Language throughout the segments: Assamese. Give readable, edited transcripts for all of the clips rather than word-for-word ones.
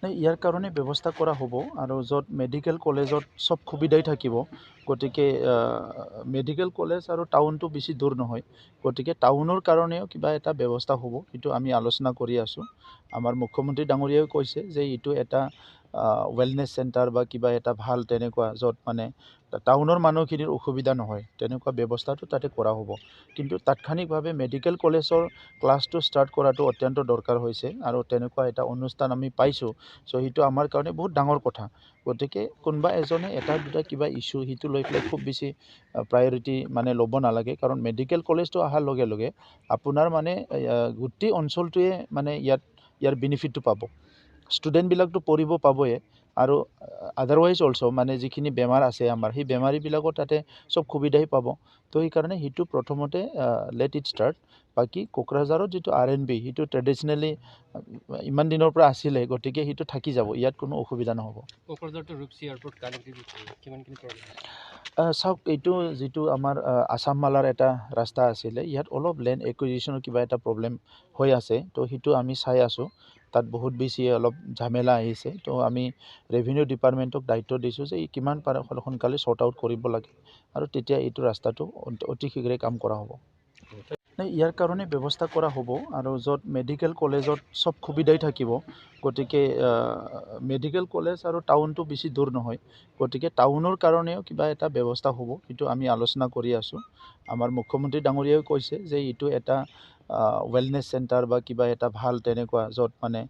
ইয়াৰ কাৰণে ব্যৱস্থা কৰা হ'ব আৰু য'ত মেডিকেল কলেজত চব সুবিধাই থাকিব গতিকে মেডিকেল কলেজ আৰু টাউনটো বেছি দূৰ নহয় গতিকে টাউনৰ কাৰণেও কিবা এটা ব্যৱস্থা হ'ব সেইটো আমি আলোচনা কৰি আছোঁ আমাৰ মুখ্যমন্ত্ৰী ডাঙৰীয়াও কৈছে যে এইটো এটা ৱেলনেছ চেণ্টাৰ বা কিবা এটা ভাল তেনেকুৱা য'ত মানে টাউনৰ মানুহখিনিৰ অসুবিধা নহয় তেনেকুৱা ব্যৱস্থাটো তাতে কৰা হ'ব কিন্তু তাৎক্ষণিকভাৱে মেডিকেল কলেজৰ ক্লাছটো ষ্টাৰ্ট কৰাটো অত্যন্ত দৰকাৰ হৈছে আৰু তেনেকুৱা এটা অনুষ্ঠান আমি পাইছোঁ চ' সেইটো আমাৰ কাৰণে বহুত ডাঙৰ কথা গতিকে কোনোবা এজনে এটা দুটা কিবা ইছ্যু সেইটো লৈ পেলাই খুব বেছি প্ৰায়ৰিটি মানে ল'ব নালাগে কাৰণ মেডিকেল কলেজটো অহাৰ লগে লগে আপোনাৰ মানে গোটেই অঞ্চলটোৱে মানে ইয়াৰ বেনিফিটটো পাব ষ্টুডেণ্টবিলাকতো পঢ়িব পাবই আৰু আদাৰৱাইজ অলছ' মানে যিখিনি বেমাৰ আছে আমাৰ সেই বেমাৰীবিলাকৰ তাতে চব সুবিধাই পাব তো সেইকাৰণে সেইটো প্ৰথমতে লেট ইট ষ্টাৰ্ট বাকী কোকৰাঝাৰত যিটো RNB সেইটো ট্ৰেডিশ্যনেলি ইমান দিনৰ পৰা আছিলে গতিকে সেইটো থাকি যাব ইয়াত কোনো অসুবিধা নহ'ব চাওক এইটো যিটো আমাৰ আছাম মালাৰ এটা ৰাস্তা আছিলে ইয়াত অলপ লেণ্ড একুইজিশ্যনৰ কিবা এটা প্ৰব্লেম হৈ আছে তো সেইটো আমি চাই আছোঁ তাত বহুত বেছি অলপ ঝামেলা আহিছে তো আমি ৰেভিনিউ ডিপাৰ্টমেণ্টক দায়িত্ব দিছোঁ যে কিমান পাৰে সোনকালে শ্বৰ্ট আউট কৰিব লাগে আৰু তেতিয়া এইটো ৰাস্তাটো অতি শীঘ্ৰে কাম কৰা হ'ব ইয়াৰ কাৰণে ব্যৱস্থা কৰা হ'ব আৰু য'ত মেডিকেল কলেজত চব সুবিধাই থাকিব গতিকে মেডিকেল কলেজ আৰু টাউনটো বেছি দূৰ নহয় গতিকে টাউনৰ কাৰণেও কিবা এটা ব্যৱস্থা হ'ব সেইটো আমি আলোচনা কৰি আছোঁ আমাৰ মুখ্যমন্ত্ৰী ডাঙৰীয়াও কৈছে যে এইটো এটা ৱেলনেছ চেণ্টাৰ বা কিবা এটা ভাল তেনেকুৱা য'ত মানে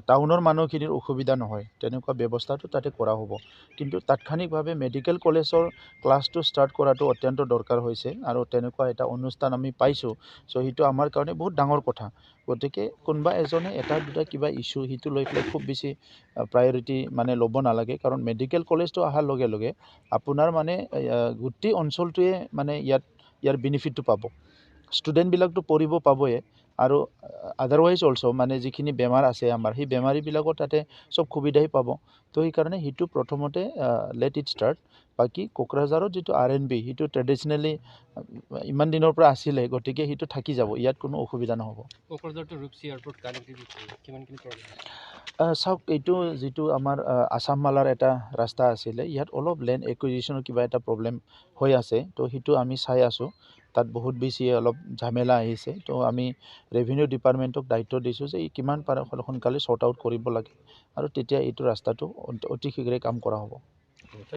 টাউনৰ মানুহখিনিৰ অসুবিধা নহয় তেনেকুৱা ব্যৱস্থাটো তাতে কৰা হ'ব কিন্তু তাৎক্ষণিকভাৱে মেডিকেল কলেজৰ ক্লাছটো ষ্টাৰ্ট কৰাটো অত্যন্ত দৰকাৰ হৈছে আৰু তেনেকুৱা এটা অনুষ্ঠান আমি পাইছোঁ চ' সেইটো আমাৰ কাৰণে বহুত ডাঙৰ কথা গতিকে কোনোবা এজনে এটা দুটা কিবা ইছ্যু সেইটো লৈ পেলাই খুব বেছি প্ৰায়ৰিটি মানে ল'ব নালাগে কাৰণ মেডিকেল কলেজটো অহাৰ লগে লগে আপোনাৰ মানে গোটেই অঞ্চলটোৱে মানে ইয়াৰ বেনিফিটটো পাব ষ্টুডেণ্টবিলাকতো পঢ়িব পাবই আৰু আদাৰৱাইজ অলছ' মানে যিখিনি বেমাৰ আছে আমাৰ সেই বেমাৰীবিলাকৰ তাতে চব সুবিধাই পাব তো সেইকাৰণে সেইটো প্ৰথমতে লেট ইট ষ্টাৰ্ট বাকী কোকৰাঝাৰত যিটো RNB সেইটো ট্ৰেডিশ্যনেলি ইমান দিনৰ পৰা আছিলে গতিকে সেইটো থাকি যাব ইয়াত কোনো অসুবিধা নহ'ব চাওক এইটো যিটো আমাৰ আছাম মালাৰ এটা ৰাস্তা আছিলে ইয়াত অলপ লেণ্ড একুইজিশ্যনৰ কিবা এটা প্ৰব্লেম হৈ আছে তো সেইটো আমি চাই আছোঁ তাত বহুত বেছি অলপ ঝামেলা আহিছে তো আমি ৰেভিনিউ ডিপাৰ্টমেণ্টক দায়িত্ব দিছোঁ যে কিমান পাৰে সোনকালে শ্বৰ্ট আউট কৰিব লাগে আৰু তেতিয়া এইটো ৰাস্তাটো অতি শীঘ্ৰে কাম কৰা হ'ব